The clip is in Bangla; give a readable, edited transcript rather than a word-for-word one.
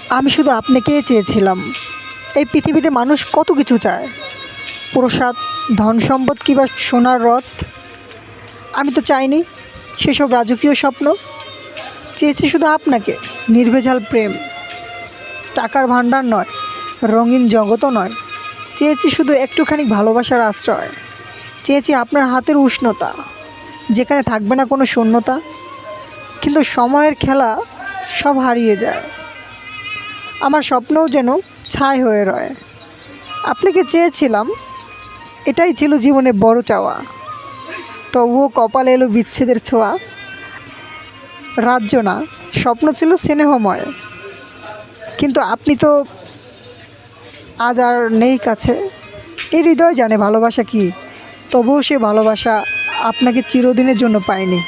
আমি শুধু আপনাকেই চেয়েছিলাম। এই পৃথিবীতে মানুষ কত কিছু চায়, প্রসাদ, ধন সম্পদ কিংবা সোনার রথ। আমি তো চাইনি সেসব রাজকীয় স্বপ্ন। চেয়েছি শুধু আপনাকে, নির্ভেজাল প্রেম, টাকার ভাণ্ডার নয়, রঙিন জগতও নয়। চেয়েছি শুধু একটুখানি ভালোবাসার আশ্রয়। চেয়েছি আপনার হাতের উষ্ণতা, যেখানে থাকবে না কোনো শূন্যতা। কিন্তু সময়ের খেলা সব হারিয়ে যায়, আমার স্বপ্নও যেন ছাই হয়ে রয়। আপনাকে চেয়েছিলাম, এটাই ছিল জীবনে বড় চাওয়া। তবুও কপালে এলো বিচ্ছেদের ছোঁয়া। রাজ্য না, স্বপ্ন ছিল স্নেহময়, কিন্তু আপনি তো আজ আর নেই কাছে। এই হৃদয় জানে ভালোবাসা কী, তবুও সে ভালোবাসা আপনাকে চিরদিনের জন্য পায়নি।